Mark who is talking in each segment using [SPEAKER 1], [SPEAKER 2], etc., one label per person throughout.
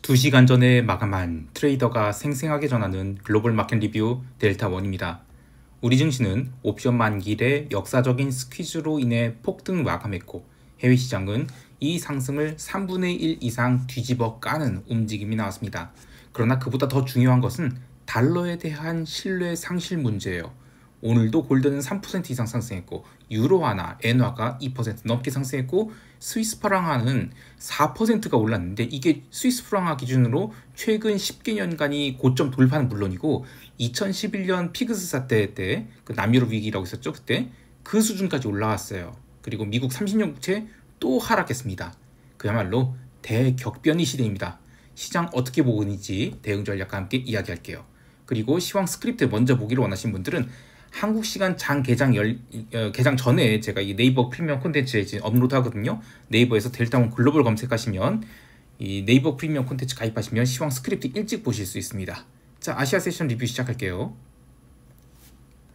[SPEAKER 1] 2시간 전에 마감한 트레이더가 생생하게 전하는 글로벌 마켓 리뷰 델타원입니다. 우리 증시는 옵션 만기일의 역사적인 스퀴즈로 인해 폭등 마감했고 해외 시장은 이 상승을 3분의 1 이상 뒤집어 까는 움직임이 나왔습니다. 그러나 그보다 더 중요한 것은 달러에 대한 신뢰 상실 문제예요. 오늘도 골드는 3% 이상 상승했고 유로화나 엔화가 2% 넘게 상승했고 스위스 프랑화는 4%가 올랐는데 이게 스위스 프랑화 기준으로 최근 10개년간이 고점 돌파는 물론이고 2011년 피그스 사태 때 그 남유럽 위기라고 있었죠. 그때 그 수준까지 올라왔어요. 그리고 미국 30년 국채 또 하락했습니다. 그야말로 대격변이 시대입니다. 시장 어떻게 보고 있는지 대응 전략과 함께 이야기할게요. 그리고 시황 스크립트 먼저 보기를 원하시는 분들은 한국 시간 장 개장 전에 제가 이 네이버 프리미엄 콘텐츠에 이제 업로드 하거든요. 네이버에서 델타원 글로벌 검색하시면 이 네이버 프리미엄 콘텐츠 가입하시면 시황 스크립트 일찍 보실 수 있습니다. 자, 아시아 세션 리뷰 시작할게요.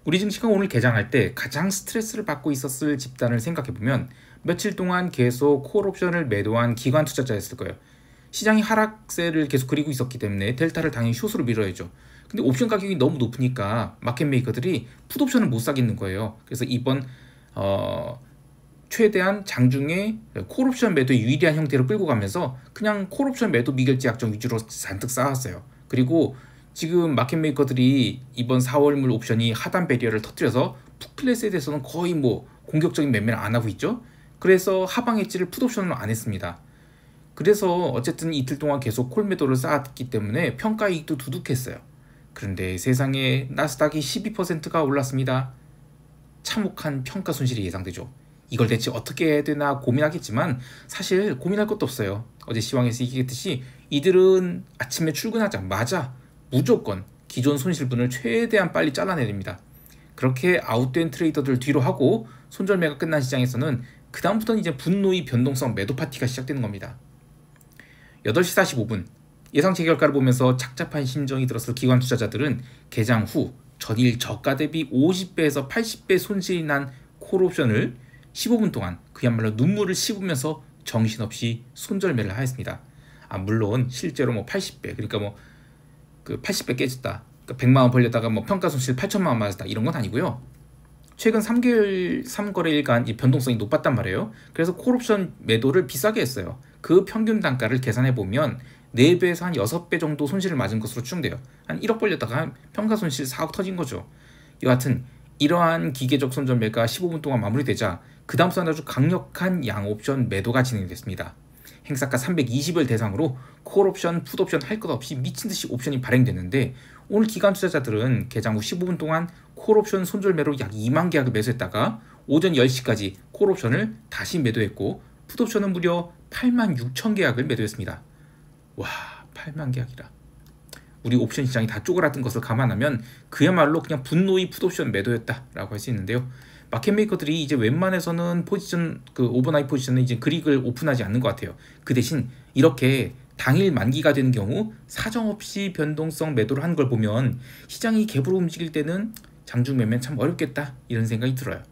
[SPEAKER 1] 우리 증시가 오늘 개장할 때 가장 스트레스를 받고 있었을 집단을 생각해보면 며칠 동안 계속 콜옵션을 매도한 기관 투자자였을 거예요. 시장이 하락세를 계속 그리고 있었기 때문에 델타를 당연히 숏으로 밀어야죠. 근데 옵션 가격이 너무 높으니까 마켓 메이커들이 풋옵션을 못 사겠는 거예요. 그래서 이번 최대한 장중에 콜옵션 매도에 유리한 형태로 끌고 가면서 그냥 콜옵션 매도 미결제 약정 위주로 잔뜩 쌓았어요. 그리고 지금 마켓 메이커들이 이번 4월물 옵션이 하단 배리어를 터뜨려서 풋클래스에 대해서는 거의 뭐 공격적인 매매를 안 하고 있죠. 그래서 하방 엣지를 풋옵션으로 안 했습니다. 그래서 어쨌든 이틀 동안 계속 콜 매도를 쌓았기 때문에 평가 이익도 두둑했어요. 그런데 세상에 나스닥이 12%가 올랐습니다. 참혹한 평가 손실이 예상되죠. 이걸 대체 어떻게 해야 되나 고민하겠지만 사실 고민할 것도 없어요. 어제 시황에서 얘기했듯이 이들은 아침에 출근하자마자 무조건 기존 손실분을 최대한 빨리 잘라내야 됩니다. 그렇게 아웃된 트레이더들 뒤로 하고 손절매가 끝난 시장에서는 그 다음부터는 이제 분노의 변동성 매도 파티가 시작되는 겁니다. 8시 45분 예상치 결과를 보면서 착잡한 심정이 들었을 기관 투자자들은 개장 후 전일 저가 대비 50배에서 80배 손실이 난 콜옵션을 15분 동안 그야말로 눈물을 씹으면서 정신없이 손절매를 하였습니다. 물론 실제로 뭐 80배 그러니까 뭐 그 80배 깨졌다, 그러니까 100만 원 벌렸다가 뭐 평가 손실 8천만 원 맞았다 이런 건 아니고요. 최근 3거래일간 이 변동성이 높았단 말이에요. 그래서 콜옵션 매도를 비싸게 했어요. 그 평균 단가를 계산해보면 4배에서 한 6배 정도 손실을 맞은 것으로 추정돼요. 한 1억 벌렸다가 평가 손실 4억 터진 거죠. 여하튼 이러한 기계적 손절매가 15분 동안 마무리되자 그 다음 날 아주 강력한 양옵션 매도가 진행됐습니다. 행사가 320을 대상으로 콜옵션, 풋옵션 할 것 없이 미친듯이 옵션이 발행됐는데 오늘 기관 투자자들은 개장 후 15분 동안 콜옵션 손절매로 약 2만 계약을 매수했다가 오전 10시까지 콜옵션을 다시 매도했고 풋옵션은 무려 8만 6천 계약을 매도했습니다. 와, 8만 계약이라. 우리 옵션 시장이 다 쪼그라든 것을 감안하면 그야말로 그냥 분노의 풋옵션 매도였다라고 할 수 있는데요. 마켓 메이커들이 이제 웬만해서는 포지션 오버나잇 포지션은 이제 그릭을 오픈하지 않는 것 같아요. 그 대신 이렇게 당일 만기가 되는 경우 사정없이 변동성 매도를 하는 걸 보면 시장이 갭으로 움직일 때는 장중 매매는 참 어렵겠다 이런 생각이 들어요.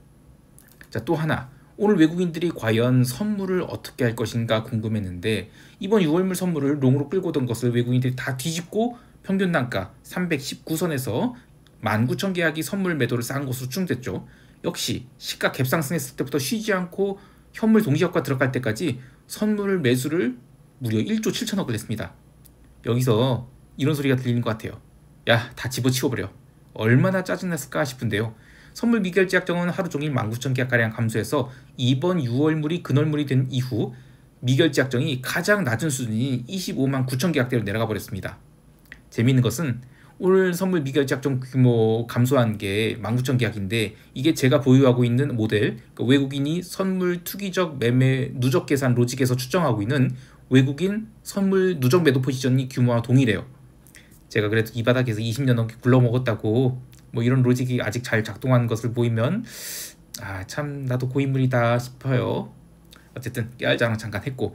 [SPEAKER 1] 자, 또 하나, 오늘 외국인들이 과연 선물을 어떻게 할 것인가 궁금했는데 이번 6월물 선물을 롱으로 끌고 온 것을 외국인들이 다 뒤집고 평균 단가 319선에서 19,000 계약이 선물 매도를 쌓은 것으로 추정됐죠. 역시 시가 갭상승했을 때부터 쉬지 않고 현물 동시효과 들어갈 때까지 선물 매수를 무려 1조 7천억을 했습니다. 여기서 이런 소리가 들리는 것 같아요. 야, 다 집어치워버려. 얼마나 짜증났을까 싶은데요. 선물 미결제 약정은 하루 종일 19,000 계약가량 감소해서 이번 6월물이 근월물이 된 이후 미결제 약정이 가장 낮은 수준인 259만 9천 계약대로 내려가 버렸습니다. 재미있는 것은 오늘 선물 미결제 약정 규모 감소한 게 19,000 계약인데 이게 제가 보유하고 있는 모델, 그러니까 외국인이 선물 투기적 매매 누적 계산 로직에서 추정하고 있는 외국인 선물 누적 매도 포지션이 규모와 동일해요. 제가 그래도 이 바닥에서 20년 넘게 굴러먹었다고 뭐 이런 로직이 아직 잘 작동하는 것을 보이면 참 나도 고인물이다 싶어요. 어쨌든 깨알자랑 잠깐 했고,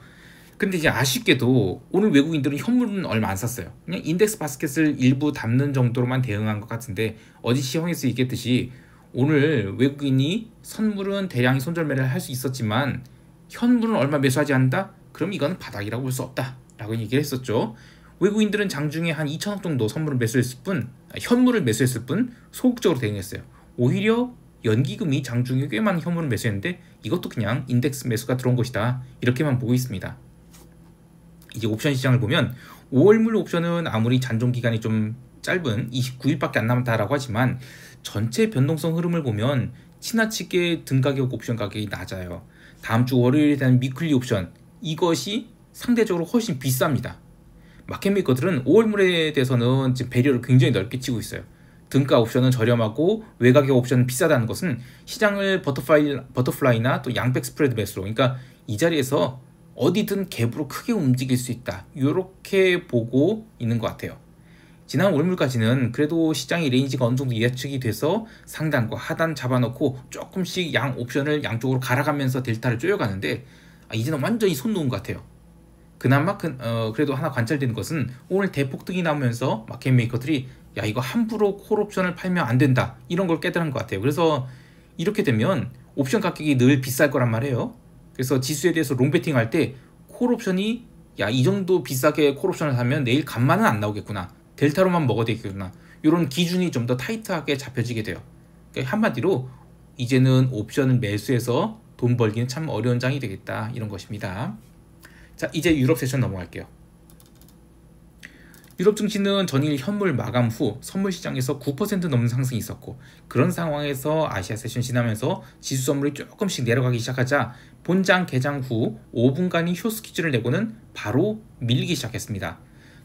[SPEAKER 1] 근데 이제 아쉽게도 오늘 외국인들은 현물은 얼마 안 샀어요. 그냥 인덱스 바스켓을 일부 담는 정도로만 대응한 것 같은데 어제 시황에서 얘기했듯이 오늘 외국인이 선물은 대량의 손절매를 할 수 있었지만 현물은 얼마 매수하지 않는다? 그럼 이거는 바닥이라고 볼 수 없다 라고 얘기를 했었죠. 외국인들은 장중에 한 2천억 정도 선물을 매수했을 뿐, 현물을 매수했을 뿐 소극적으로 대응했어요. 오히려 연기금이 장중에 꽤 많은 현물을 매수했는데 이것도 그냥 인덱스 매수가 들어온 것이다, 이렇게만 보고 있습니다. 이제 옵션 시장을 보면 5월물 옵션은 아무리 잔존 기간이 좀 짧은 29일밖에 안 남았다라고 하지만 전체 변동성 흐름을 보면 지나치게 등가격 옵션 가격이 낮아요. 다음 주 월요일에 대한 위클리 옵션, 이것이 상대적으로 훨씬 비쌉니다. 마켓메이커들은 5월물에 대해서는 지금 배려를 굉장히 넓게 치고 있어요. 등가 옵션은 저렴하고 외가격 옵션은 비싸다는 것은 시장을 버터플라이나 또 양백 스프레드 매수로, 그러니까 이 자리에서 어디든 갭으로 크게 움직일 수 있다, 이렇게 보고 있는 것 같아요. 지난 월물까지는 그래도 시장의 레인지가 어느 정도 예측이 돼서 상단과 하단 잡아놓고 조금씩 양 옵션을 양쪽으로 갈아가면서 델타를 쪼여가는데, 이제는 완전히 손 놓은 것 같아요. 그나마 그래도 하나 관찰되는 것은 오늘 대폭등이 나오면서 마켓메이커들이 야, 이거 함부로 콜옵션을 팔면 안 된다, 이런 걸 깨달은 것 같아요. 그래서 이렇게 되면 옵션 가격이 늘 비쌀 거란 말이에요. 그래서 지수에 대해서 롱배팅 할 때 콜옵션이 야, 이 정도 비싸게 콜옵션을 사면 내일 간만은 안 나오겠구나, 델타로만 먹어야 되겠구나, 이런 기준이 좀 더 타이트하게 잡혀지게 돼요. 그러니까 한마디로 이제는 옵션을 매수해서 돈 벌기는 참 어려운 장이 되겠다, 이런 것입니다. 자, 이제 유럽 세션 넘어갈게요. 유럽 증시는 전일 현물 마감 후 선물 시장에서 9% 넘는 상승이 있었고, 그런 상황에서 아시아 세션 지나면서 지수 선물이 조금씩 내려가기 시작하자 본장 개장 후 5분간의 휴스 퀴즈를 내고는 바로 밀리기 시작했습니다.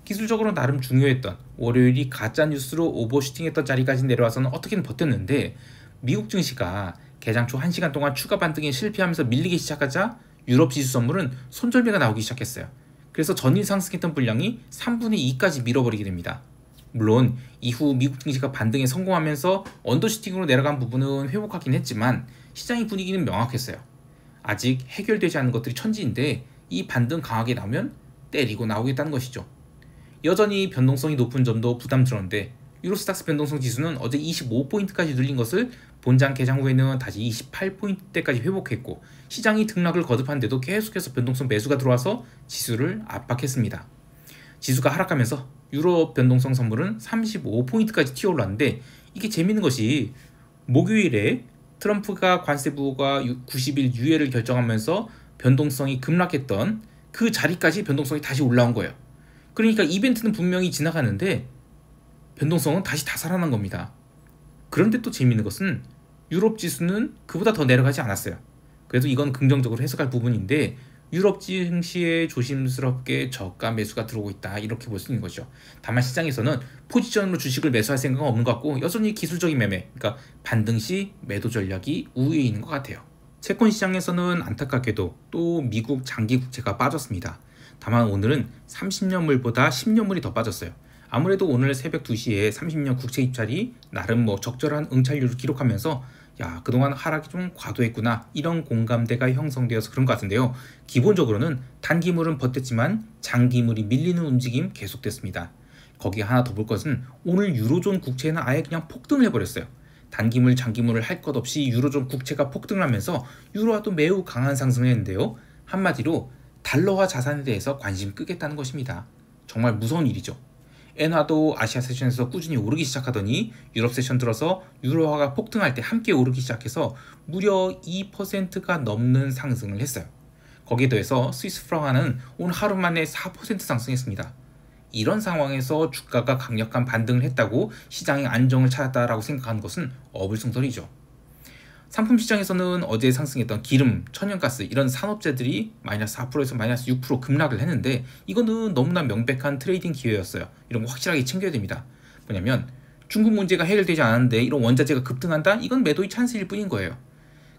[SPEAKER 1] 기술적으로 나름 중요했던 월요일이 가짜뉴스로 오버슈팅했던 자리까지 내려와서는 어떻게든 버텼는데, 미국 증시가 개장 초 1시간 동안 추가 반등에 실패하면서 밀리기 시작하자 유럽 지수 선물은 손절매가 나오기 시작했어요. 그래서 전일 상승했던 분량이 3분의 2까지 밀어버리게 됩니다. 물론 이후 미국 증시가 반등에 성공하면서 언더슈팅으로 내려간 부분은 회복하긴 했지만 시장의 분위기는 명확했어요. 아직 해결되지 않은 것들이 천지인데 이 반등 강하게 나오면 때리고 나오겠다는 것이죠. 여전히 변동성이 높은 점도 부담스러운데 유로스탁스 변동성 지수는 어제 25포인트까지 눌린 것을 본장 개장 후에는 다시 28포인트대까지 회복했고, 시장이 등락을 거듭하는데도 계속해서 변동성 매수가 들어와서 지수를 압박했습니다. 지수가 하락하면서 유럽 변동성 선물은 35포인트까지 튀어올랐는데, 이게 재밌는 것이 목요일에 트럼프가 관세 부과 90일 유예를 결정하면서 변동성이 급락했던 그 자리까지 변동성이 다시 올라온 거예요. 그러니까 이벤트는 분명히 지나가는데 변동성은 다시 다 살아난 겁니다. 그런데 또 재미있는 것은 유럽 지수는 그보다 더 내려가지 않았어요. 그래도 이건 긍정적으로 해석할 부분인데, 유럽 증시에 조심스럽게 저가 매수가 들어오고 있다, 이렇게 볼 수 있는 거죠. 다만 시장에서는 포지션으로 주식을 매수할 생각은 없는 것 같고, 여전히 기술적인 매매, 그러니까 반등 시 매도 전략이 우위에 있는 것 같아요. 채권 시장에서는 안타깝게도 또 미국 장기 국채가 빠졌습니다. 다만 오늘은 30년물보다 10년물이 더 빠졌어요. 아무래도 오늘 새벽 2시에 30년 국채 입찰이 나름 적절한 응찰률을 기록하면서 야, 그동안 하락이 좀 과도했구나, 이런 공감대가 형성되어서 그런 것 같은데요. 기본적으로는 단기물은 버텼지만 장기물이 밀리는 움직임 계속됐습니다. 거기에 하나 더 볼 것은 오늘 유로존 국채는 아예 그냥 폭등을 해버렸어요. 단기물 장기물을 할 것 없이 유로존 국채가 폭등을 하면서 유로화도 매우 강한 상승을 했는데요. 한마디로 달러화 자산에 대해서 관심 끄겠다는 것입니다. 정말 무서운 일이죠. 엔화도 아시아 세션에서 꾸준히 오르기 시작하더니 유럽 세션 들어서 유로화가 폭등할 때 함께 오르기 시작해서 무려 2%가 넘는 상승을 했어요. 거기에 더해서 스위스 프랑화는 오늘 하루 만에 4% 상승했습니다. 이런 상황에서 주가가 강력한 반등을 했다고 시장의 안정을 찾았다라고 생각하는 것은 어불성설이죠. 상품 시장에서는 어제 상승했던 기름, 천연가스 이런 산업재들이 마이너스 4%에서 마이너스 6% 급락을 했는데, 이거는 너무나 명백한 트레이딩 기회였어요. 이런 거 확실하게 챙겨야 됩니다. 뭐냐면 중국 문제가 해결되지 않았는데 이런 원자재가 급등한다? 이건 매도의 찬스일 뿐인 거예요.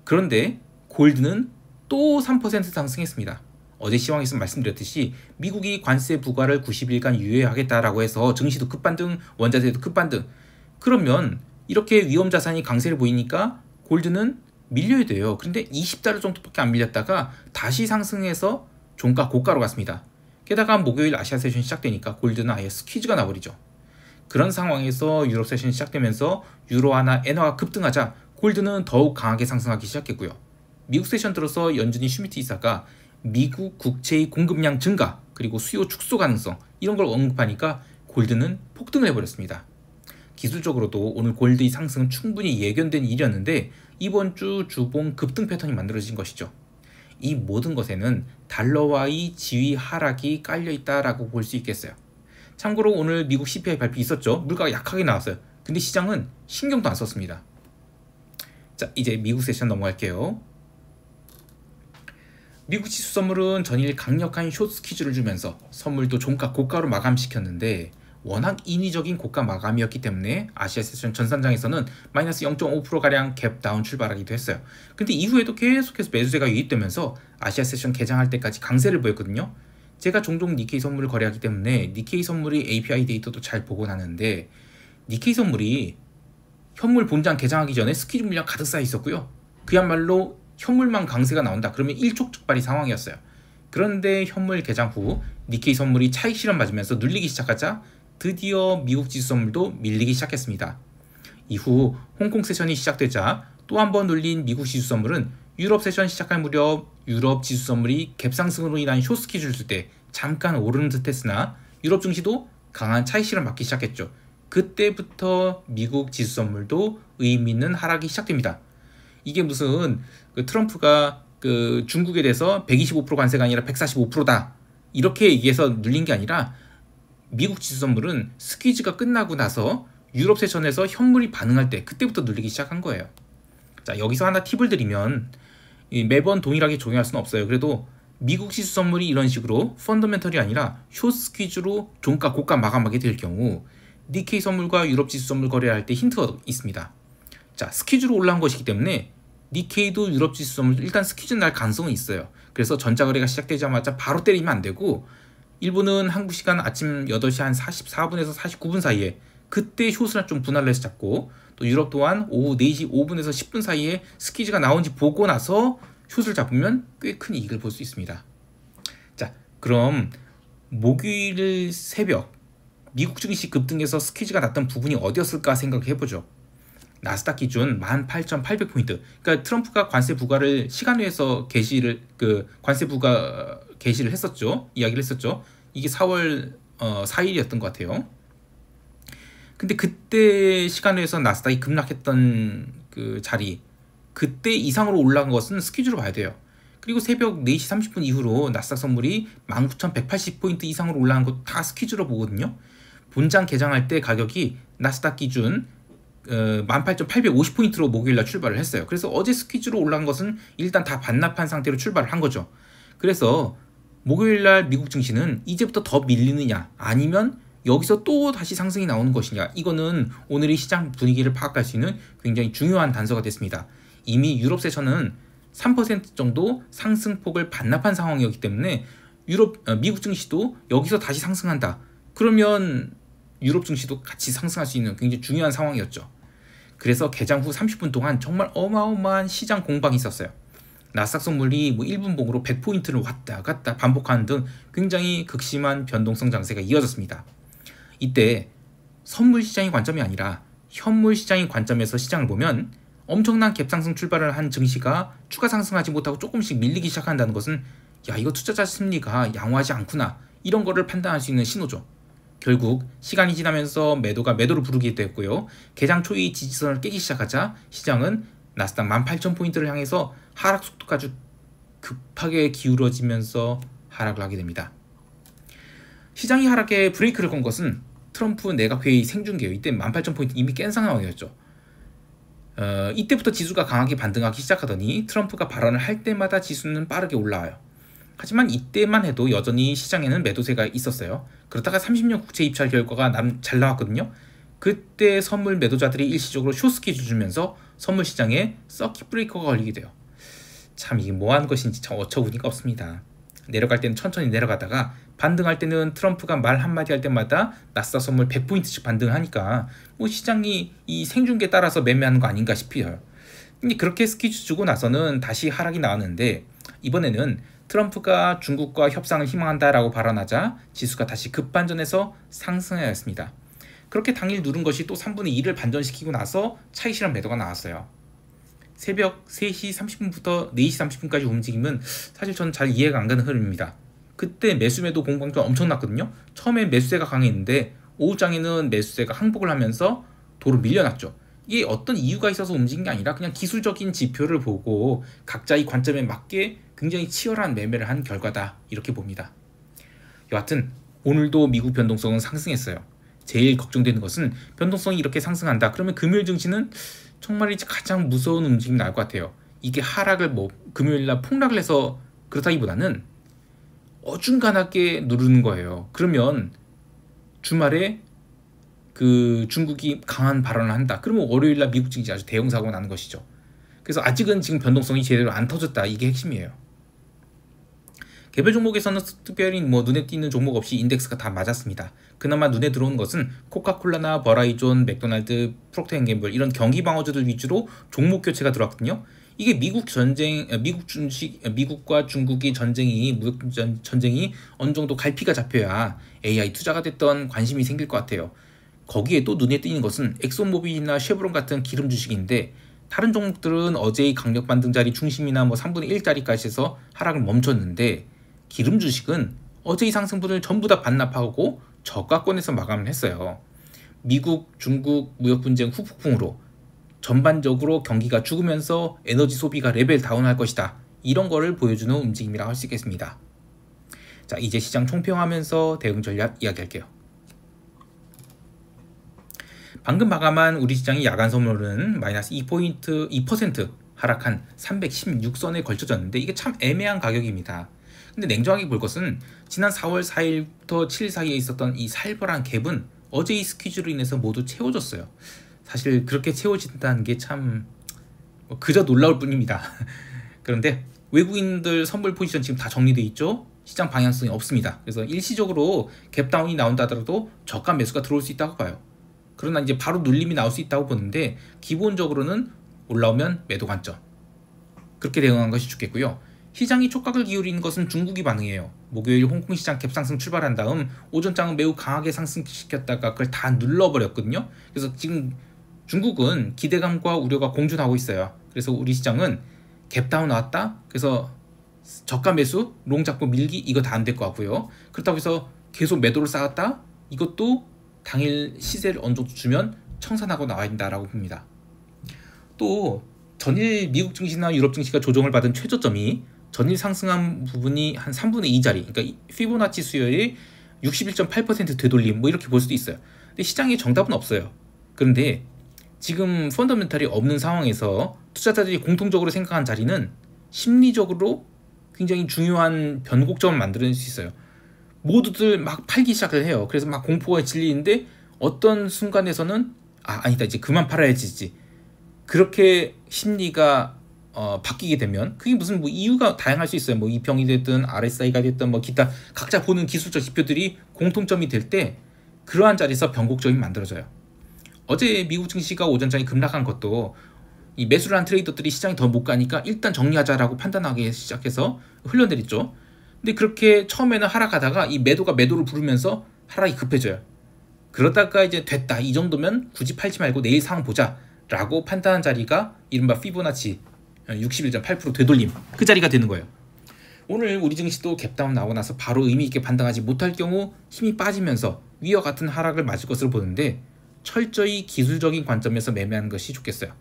[SPEAKER 1] 그런데 골드는 또 3% 상승했습니다. 어제 시황에서 말씀드렸듯이 미국이 관세 부과를 90일간 유예하겠다라고 해서 증시도 급반등, 원자재도 급반등. 그러면 이렇게 위험자산이 강세를 보이니까 골드는 밀려야 돼요. 그런데 20달러 정도밖에 안 밀렸다가 다시 상승해서 종가 고가로 갔습니다. 게다가 목요일 아시아 세션이 시작되니까 골드는 아예 스퀴즈가 나버리죠. 그런 상황에서 유럽 세션이 시작되면서 유로화나 엔화가 급등하자 골드는 더욱 강하게 상승하기 시작했고요. 미국 세션 들어서 연준이 슈미트 이사가 미국 국채의 공급량 증가 그리고 수요 축소 가능성 이런 걸 언급하니까 골드는 폭등을 해버렸습니다. 기술적으로도 오늘 골드의 상승은 충분히 예견된 일이었는데 이번 주 주봉 급등 패턴이 만들어진 것이죠. 이 모든 것에는 달러와의 지위 하락이 깔려있다라고 볼 수 있겠어요. 참고로 오늘 미국 CPI 발표 있었죠. 물가가 약하게 나왔어요. 근데 시장은 신경도 안 썼습니다. 자, 이제 미국 세션 넘어갈게요. 미국 지수 선물은 전일 강력한 숏 스퀴즈를 주면서 선물도 종가 고가로 마감시켰는데 워낙 인위적인 고가 마감이었기 때문에 아시아 세션 전산장에서는 마이너스 0.5%가량 갭다운 출발하기도 했어요. 근데 이후에도 계속해서 매수세가 유입되면서 아시아 세션 개장할 때까지 강세를 보였거든요. 제가 종종 니케이 선물을 거래하기 때문에 니케이 선물이 API 데이터도 잘 보곤 하는데 니케이 선물이 현물 본장 개장하기 전에 스퀴즈 물량 가득 쌓여 있었고요. 그야말로 현물만 강세가 나온다 그러면 일촉즉발의 상황이었어요. 그런데 현물 개장 후 니케이 선물이 차익 실현 맞으면서 눌리기 시작하자 드디어 미국 지수 선물도 밀리기 시작했습니다. 이후 홍콩 세션이 시작되자 또 한 번 눌린 미국 지수 선물은 유럽 세션 시작할 무렵 유럽 지수 선물이 갭상승으로 인한 숏스퀴즈를 줄 때 잠깐 오르는 듯 했으나 유럽 증시도 강한 차익 실현 맞기 시작했죠. 그때부터 미국 지수 선물도 의미 있는 하락이 시작됩니다. 이게 무슨 트럼프가 중국에 대해서 125% 관세가 아니라 145%다 이렇게 얘기해서 눌린 게 아니라 미국 지수 선물은 스퀴즈가 끝나고 나서 유럽 세션에서 현물이 반응할 때 그때부터 눌리기 시작한 거예요. 자, 여기서 하나 팁을 드리면 매번 동일하게 적용할 수는 없어요. 그래도 미국 지수 선물이 이런 식으로 펀더멘털이 아니라 숏 스퀴즈로 종가 고가 마감하게 될 경우 니케이 선물과 유럽 지수 선물 거래할 때 힌트가 있습니다. 자, 스퀴즈로 올라온 것이기 때문에 니케이도 유럽 지수 선물도 일단 스퀴즈 날 가능성은 있어요. 그래서 전자거래가 시작되자마자 바로 때리면 안 되고 일본은 한국 시간 아침 8시 한 44분에서 49분 사이에 그때 숏을 좀 분할을 해서 잡고 또 유럽 또한 오후 4시 5분에서 10분 사이에 스퀴즈가 나온지 보고 나서 숏을 잡으면 꽤 큰 이익을 볼 수 있습니다. 자, 그럼 목요일 새벽 미국 증시 급등에서 스퀴즈가 났던 부분이 어디였을까 생각해보죠. 나스닥 기준 18,800포인트. 그러니까 트럼프가 관세 부과를 시간외에서 관세 부과 게시를 했었죠. 이야기를 했었죠. 이게 4월 4일이었던 것 같아요. 근데 그때 시간에서 나스닥이 급락했던 그 자리 그때 이상으로 올라간 것은 스퀴즈로 봐야 돼요. 그리고 새벽 4시 30분 이후로 나스닥 선물이 19,180포인트 이상으로 올라간 것 다 스퀴즈로 보거든요. 본장 개장할 때 가격이 나스닥 기준 18,850포인트로 목요일날 출발을 했어요. 그래서 어제 스퀴즈로 올라간 것은 일단 다 반납한 상태로 출발을 한 거죠. 그래서 목요일날 미국 증시는 이제부터 더 밀리느냐 아니면 여기서 또 다시 상승이 나오는 것이냐 이거는 오늘의 시장 분위기를 파악할 수 있는 굉장히 중요한 단서가 됐습니다. 이미 유럽 세션은 3% 정도 상승폭을 반납한 상황이었기 때문에 미국 증시도 여기서 다시 상승한다. 그러면 유럽 증시도 같이 상승할 수 있는 굉장히 중요한 상황이었죠. 그래서 개장 후 30분 동안 정말 어마어마한 시장 공방이 있었어요. 나스닥 선물이 1분 봉으로 100포인트를 왔다 갔다 반복하는 등 굉장히 극심한 변동성 장세가 이어졌습니다. 이때 선물 시장의 관점이 아니라 현물 시장의 관점에서 시장을 보면 엄청난 갭상승 출발을 한 증시가 추가 상승하지 못하고 조금씩 밀리기 시작한다는 것은 야, 이거 투자자 심리가 양호하지 않구나 이런 거를 판단할 수 있는 신호죠. 결국 시간이 지나면서 매도가 매도를 부르게 됐고요. 개장 초의 지지선을 깨기 시작하자 시장은 나스닥 18,000포인트를 향해서 하락 속도가 아주 급하게 기울어지면서 하락을 하게 됩니다. 시장이 하락에 브레이크를 건 것은 트럼프 내각회의 생중계예요. 이때 18,000포인트 이미 깬 상황이었죠. 이때부터 지수가 강하게 반등하기 시작하더니 트럼프가 발언을 할 때마다 지수는 빠르게 올라와요. 하지만 이때만 해도 여전히 시장에는 매도세가 있었어요. 그러다가 30년 국채 입찰 결과가 잘 나왔거든요. 그때 선물 매도자들이 일시적으로 숏스퀴즈 주면서 선물 시장에 서킷 브레이커가 걸리게 돼요. 참 이게 뭐하는 것인지 참 어처구니가 없습니다. 내려갈 때는 천천히 내려가다가 반등할 때는 트럼프가 말 한마디 할 때마다 나스닥 선물 100포인트씩 반등하니까 시장이 이 생중계에 따라서 매매하는 거 아닌가 싶어요. 근데 그렇게 스퀴즈 주고 나서는 다시 하락이 나왔는데 이번에는 트럼프가 중국과 협상을 희망한다라고 발언하자 지수가 다시 급반전해서 상승하였습니다. 그렇게 당일 누른 것이 또 3분의 1을 반전시키고 나서 차익 실현 매도가 나왔어요. 새벽 3시 30분부터 4시 30분까지 움직임은 사실 저는 잘 이해가 안 가는 흐름입니다. 그때 매수매도 공방도 엄청났거든요. 처음엔 매수세가 강했는데 오후장에는 매수세가 항복을 하면서 도로 밀려났죠. 이게 어떤 이유가 있어서 움직인 게 아니라 그냥 기술적인 지표를 보고 각자의 관점에 맞게 굉장히 치열한 매매를 한 결과다, 이렇게 봅니다. 여하튼 오늘도 미국 변동성은 상승했어요. 제일 걱정되는 것은 변동성이 이렇게 상승한다 그러면 금요일 증시는 정말 이제 가장 무서운 움직임이 나올 것 같아요. 이게 하락을 금요일날 폭락을 해서 그렇다기보다는 어중간하게 누르는 거예요. 그러면 주말에 그 중국이 강한 발언을 한다. 그러면 월요일날 미국 증시 아주 대형 사고가 나는 것이죠. 그래서 아직은 지금 변동성이 제대로 안 터졌다, 이게 핵심이에요. 개별 종목에서는 특별히 눈에 띄는 종목 없이 인덱스가 다 맞았습니다. 그나마 눈에 들어온 것은 코카콜라나 버라이존, 맥도날드, 프록터앤갬블 이런 경기 방어주들 위주로 종목 교체가 들어왔거든요. 이게 미국과 중국의 무역 전쟁이 어느 정도 갈피가 잡혀야 AI 투자가 됐던 관심이 생길 것 같아요. 거기에 또 눈에 띄는 것은 엑소모빌이나 쉐브론 같은 기름 주식인데 다른 종목들은 어제의 강력 반등 자리 중심이나 3분의 1자리까지 해서 하락을 멈췄는데 기름 주식은 어제의 상승분을 전부 다 반납하고 저가권에서 마감을 했어요. 미국, 중국 무역 분쟁 후폭풍으로 전반적으로 경기가 죽으면서 에너지 소비가 레벨 다운할 것이다. 이런 거를 보여주는 움직임이라고 할 수 있겠습니다. 자, 이제 시장 총평하면서 대응 전략 이야기할게요. 방금 마감한 우리 시장의 야간 선물은 마이너스 2% 하락한 316선에 걸쳐졌는데 이게 참 애매한 가격입니다. 근데 냉정하게 볼 것은 지난 4월 4일부터 7일 사이에 있었던 이 살벌한 갭은 어제의 스퀴즈로 인해서 모두 채워졌어요. 사실 그렇게 채워진다는 게 참 그저 놀라울 뿐입니다. 그런데 외국인들 선물 포지션 지금 다 정리되어 있죠? 시장 방향성이 없습니다. 그래서 일시적으로 갭다운이 나온다 하더라도 저가 매수가 들어올 수 있다고 봐요. 그러나 이제 바로 눌림이 나올 수 있다고 보는데 기본적으로는 올라오면 매도 관점, 그렇게 대응한 것이 좋겠고요. 시장이 촉각을 기울이는 것은 중국이 반응이에요. 목요일 홍콩 시장 갭상승 출발한 다음 오전장은 매우 강하게 상승시켰다가 그걸 다 눌러버렸거든요. 그래서 지금 중국은 기대감과 우려가 공존하고 있어요. 그래서 우리 시장은 갭다운 나왔다, 그래서 저가 매수, 롱 잡고 밀기, 이거 다 안 될 것 같고요. 그렇다고 해서 계속 매도를 쌓았다, 이것도 당일 시세를 어느 정도 주면 청산하고 나와야 된다라고 봅니다. 또 전일 미국 증시나 유럽 증시가 조정을 받은 최저점이 전일 상승한 부분이 한 3분의 2자리, 그러니까 피보나치 수요의 61.8% 되돌림, 이렇게 볼 수도 있어요. 근데 시장에 정답은 없어요. 그런데 지금 펀더멘탈이 없는 상황에서 투자자들이 공통적으로 생각한 자리는 심리적으로 굉장히 중요한 변곡점을 만들 수 있어요. 모두들 막 팔기 시작을 해요. 그래서 막 공포가 질리는데 어떤 순간에서는 아니다, 이제 그만 팔아야지, 그렇게 심리가 바뀌게 되면 그게 무슨 이유가 다양할 수 있어요. 이평이 됐든 RSI가 됐든 기타 각자 보는 기술적 지표들이 공통점이 될 때 그러한 자리에서 변곡점이 만들어져요. 어제 미국 증시가 오전장에 급락한 것도 이 매수를 한 트레이더들이 시장이 더 못 가니까 일단 정리하자라고 판단하기 시작해서 흘러내렸죠. 근데 그렇게 처음에는 하락하다가 이 매도가 매도를 부르면서 하락이 급해져요. 그러다가 이제 됐다, 이 정도면 굳이 팔지 말고 내일 상황 보자 라고 판단한 자리가 이른바 피보나치 61.8% 되돌림, 그 자리가 되는 거예요. 오늘 우리 증시도 갭다운 나오고 나서 바로 의미있게 반등하지 못할 경우 힘이 빠지면서 위와 같은 하락을 맞을 것으로 보는데 철저히 기술적인 관점에서 매매하는 것이 좋겠어요.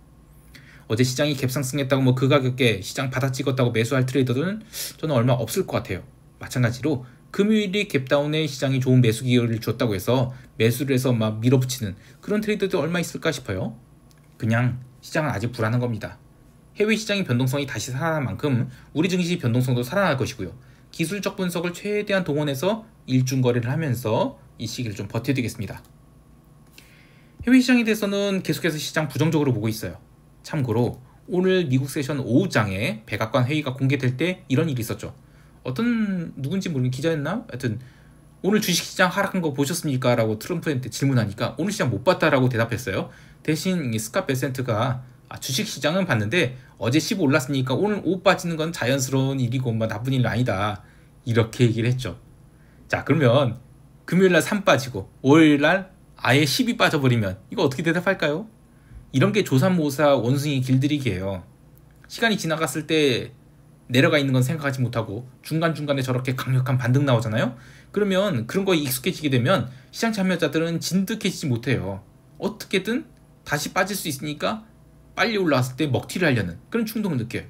[SPEAKER 1] 어제 시장이 갭상승했다고 그 가격에 시장 바닥 찍었다고 매수할 트레이더들은 저는 얼마 없을 것 같아요. 마찬가지로 금요일이 갭다운에 시장이 좋은 매수 기회를 줬다고 해서 매수를 해서 막 밀어붙이는 그런 트레이더들 얼마 있을까 싶어요. 그냥 시장은 아직 불안한 겁니다. 해외 시장의 변동성이 다시 살아난 만큼 우리 증시 변동성도 살아날 것이고요. 기술적 분석을 최대한 동원해서 일중 거래를 하면서 이 시기를 좀 버텨야 되겠습니다. 해외 시장에 대해서는 계속해서 시장 부정적으로 보고 있어요. 참고로 오늘 미국 세션 오후장에 백악관 회의가 공개될 때 이런 일이 있었죠. 어떤 누군지 모르는 기자였나? 하여튼 오늘 주식시장 하락한 거 보셨습니까? 라고 트럼프한테 질문하니까 오늘 시장 못 봤다라고 대답했어요. 대신 스캇 베센트가 주식시장은 봤는데 어제 15 올랐으니까 오늘 5 빠지는 건 자연스러운 일이고 나쁜 일은 아니다, 이렇게 얘기를 했죠. 자, 그러면 금요일날 3 빠지고 월요일날 아예 10이 빠져버리면 이거 어떻게 대답할까요? 이런 게 조삼모사 원숭이 길들이기예요. 시간이 지나갔을 때 내려가 있는 건 생각하지 못하고 중간중간에 저렇게 강력한 반등 나오잖아요. 그러면 그런 거에 익숙해지게 되면 시장 참여자들은 진득해지지 못해요. 어떻게든 다시 빠질 수 있으니까 빨리 올라왔을 때 먹튀를 하려는 그런 충동을 느껴요.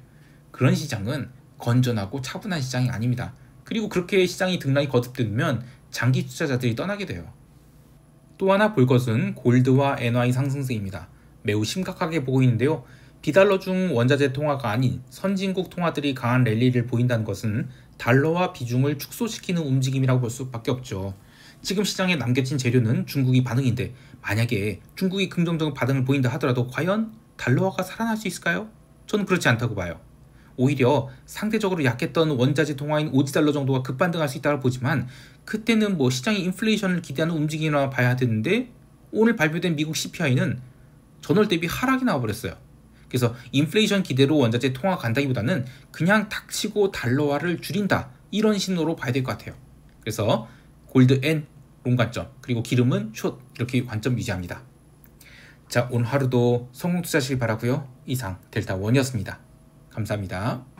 [SPEAKER 1] 그런 시장은 건전하고 차분한 시장이 아닙니다. 그리고 그렇게 시장이 등락이 거듭되면 장기 투자자들이 떠나게 돼요. 또 하나 볼 것은 골드와 엔화의 상승세입니다. 매우 심각하게 보고 있는데요. 비달러 중 원자재 통화가 아닌 선진국 통화들이 강한 랠리를 보인다는 것은 달러와 비중을 축소시키는 움직임이라고 볼 수밖에 없죠. 지금 시장에 남겨진 재료는 중국이 반응인데 만약에 중국이 긍정적인 반응을 보인다 하더라도 과연 달러화가 살아날 수 있을까요? 저는 그렇지 않다고 봐요. 오히려 상대적으로 약했던 원자재 통화인 오지달러 정도가 급반등할 수 있다고 보지만 그때는 뭐 시장이 인플레이션을 기대하는 움직임이나 봐야 되는데 오늘 발표된 미국 CPI는 전월 대비 하락이 나와버렸어요. 그래서 인플레이션 기대로 원자재 통화가 간다기보다는 그냥 닥치고 달러화를 줄인다 이런 신호로 봐야 될 것 같아요. 그래서 골드 앤 롱 관점 그리고 기름은 숏 이렇게 관점 유지합니다. 자, 오늘 하루도 성공 투자하시길 바라고요. 이상 델타원이었습니다. 감사합니다.